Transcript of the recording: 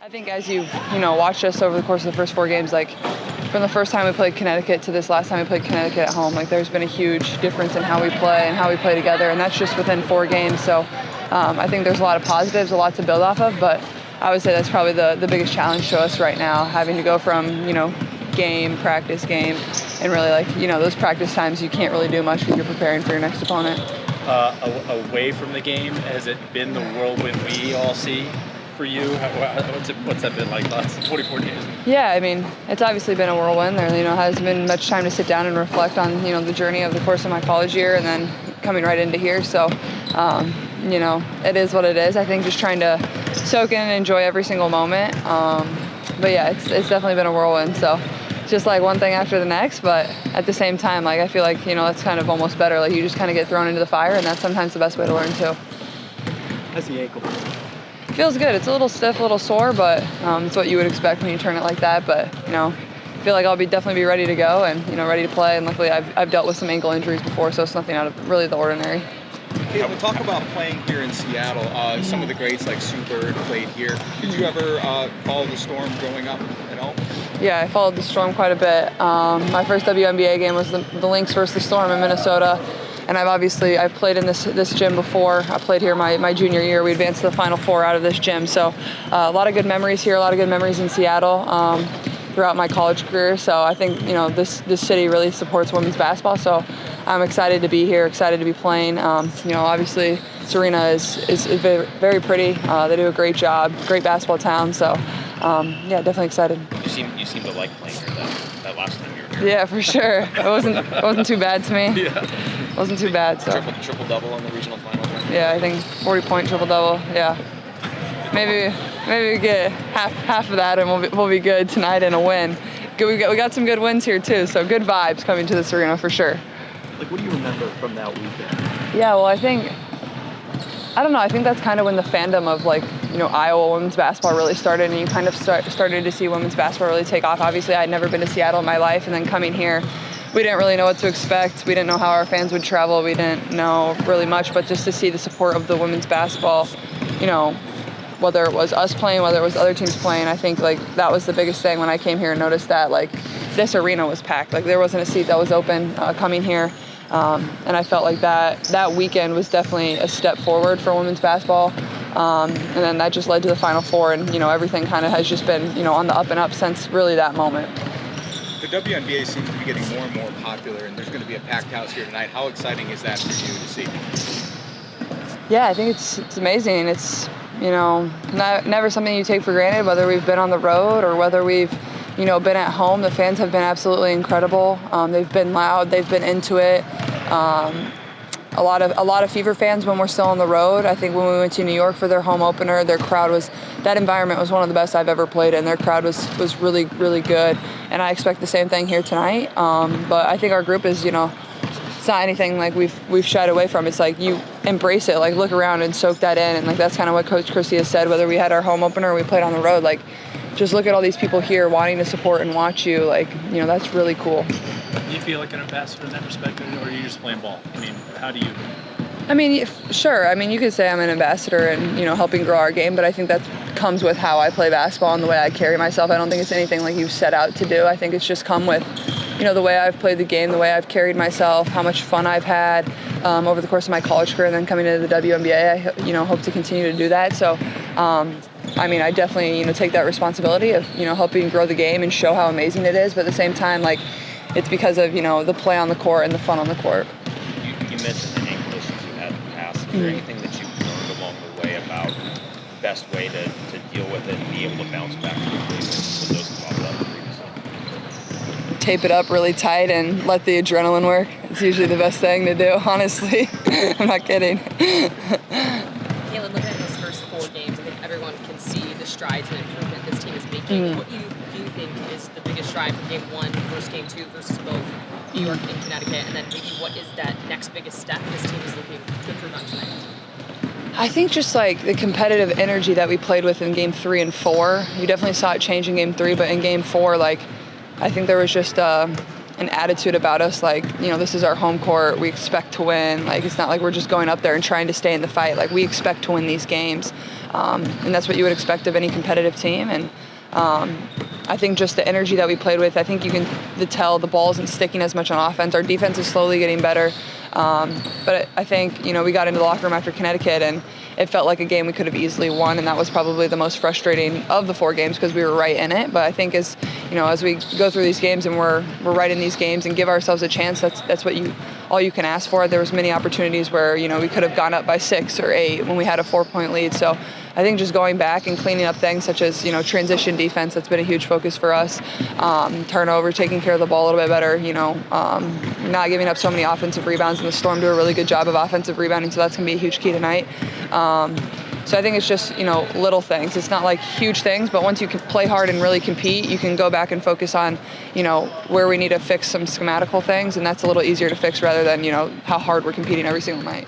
I think as you've watched us over the course of the first 4 games, like from the first time we played Connecticut to this last time we played Connecticut at home, like there's been a huge difference in how we play and how we play together, and that's just within 4 games. So I think there's a lot of positives, a lot to build off of, but I would say that's probably the biggest challenge to us right now, having to go from game, practice, game, and really those practice times you can't really do much because you're preparing for your next opponent. Away from the game, has it been the whirlwind we all see for you? What's that been like the last 44 days? Yeah, I mean, it's obviously been a whirlwind. There, hasn't been much time to sit down and reflect on, the journey of the course of my college year and then coming right into here. So, it is what it is. I think just trying to soak in and enjoy every single moment. But yeah, it's definitely been a whirlwind. So just like one thing after the next, but at the same time, like I feel like, that's kind of almost better. Like you just kind of get thrown into the fire, and that's sometimes the best way to learn too. How's the ankle? Feels good. It's a little stiff, a little sore, but it's what you would expect when you turn it like that. But I feel like I'll definitely be ready to go and ready to play. And luckily, I've dealt with some ankle injuries before, so it's nothing out of really the ordinary. Hey, we talk about playing here in Seattle. Some of the greats like Sue Bird played here. Did you ever follow the Storm growing up at all? Yeah, I followed the Storm quite a bit. My first WNBA game was the Lynx versus the Storm in Minnesota. And I've played in this gym before. I played here my junior year. We advanced to the Final Four out of this gym. So a lot of good memories here, a lot of good memories in Seattle throughout my college career. So I think, this city really supports women's basketball. So I'm excited to be here, excited to be playing. Obviously Serena is very, very pretty. They do a great job, great basketball town. So yeah, definitely excited. You seem to like playing here that last time you were here. Yeah, for sure. It wasn't too bad to me. Yeah. Wasn't too bad. So. Triple double on the regional final. Yeah, I think 40-point triple double. Yeah, maybe we get half of that, and we'll be good tonight in a win. We got some good wins here too, so good vibes coming to this arena for sure. Like, what do you remember from that weekend? Yeah, well, I think that's kind of when the fandom of Iowa women's basketball really started, and you kind of started to see women's basketball really take off. Obviously, I had never been to Seattle in my life, and then coming here, we didn't really know what to expect. We didn't know how our fans would travel. We didn't know really much, but just to see the support of the women's basketball, whether it was us playing, whether it was other teams playing, I think that was the biggest thing when I came here and noticed that this arena was packed. There wasn't a seat that was open coming here. And I felt like that weekend was definitely a step forward for women's basketball. And then that just led to the Final Four, and everything kind of has just been on the up and up since really that moment. The WNBA seems to be getting more and more popular, and there's going to be a packed house here tonight. How exciting is that for you to see? Yeah, I think it's amazing. It's never something you take for granted, whether we've been on the road or whether we've been at home. The fans have been absolutely incredible. They've been loud. They've been into it. A lot of Fever fans when we're still on the road. I think when we went to New York for their home opener, that environment was one of the best I've ever played in. Their crowd was really, really good, and I expect the same thing here tonight. But I think our group is, it's not anything we've shied away from. It's you embrace it, look around and soak that in, and that's kind of what Coach Christie has said. Whether we had our home opener or we played on the road, just look at all these people here wanting to support and watch you. That's really cool. Do you feel like an ambassador in that respect, or are you just playing ball? I mean, how do you? I mean, sure. I mean, you could say I'm an ambassador and, helping grow our game, but I think that comes with how I play basketball and the way I carry myself. I don't think it's anything you've set out to do. I think it's just come with, the way I've played the game, the way I've carried myself, how much fun I've had over the course of my college career, and then coming into the WNBA, I hope to continue to do that. So, I mean, I definitely, take that responsibility of, helping grow the game and show how amazing it is. But at the same time, it's because of, the play on the court and the fun on the court. You mentioned the ankle issues you had in the past. Is there anything that you've learned along the way about the best way to deal with it and be able to bounce back quickly when those pop up previously? Tape it up really tight and let the adrenaline work. It's usually the best thing to do, honestly. I'm not kidding. Caitlin, looking at those first 4 games, I think everyone can see the strides and improvement this team is making. What do you think is the biggest stride from game 1 versus game 2 versus both New York and Connecticut? And then maybe what is that next biggest step this team is looking to improve on tonight? I think just the competitive energy that we played with in game 3 and 4, you definitely saw it change in game 3, but in game 4, I think there was just a an attitude about us, like, you know, this is our home court, we expect to win. Like, it's not like we're just going up there and trying to stay in the fight. Like, we expect to win these games, and that's what you would expect of any competitive team. And I think just the energy that we played with, I think you can tell the ball isn't sticking as much on offense. Our defense is slowly getting better, but I think, you know, we got into the locker room after Connecticut and it felt like a game we could have easily won, and that was probably the most frustrating of the 4 games because we were right in it. But I think as we go through these games and we're right in these games and give ourselves a chance, that's what all you can ask for. There was many opportunities where, you know, we could have gone up by 6 or 8 when we had a 4-point lead. So I think just going back and cleaning up things such as, you know, transition defense, that's been a huge focus for us. Turnover, taking care of the ball a little bit better, you know, not giving up so many offensive rebounds, and the Storm do a really good job of offensive rebounding, so that's going to be a huge key tonight. So I think it's just, you know, little things. It's not like huge things, but once you can play hard and really compete, you can go back and focus on, you know, where we need to fix some schematical things, and that's a little easier to fix rather than, you know, how hard we're competing every single night.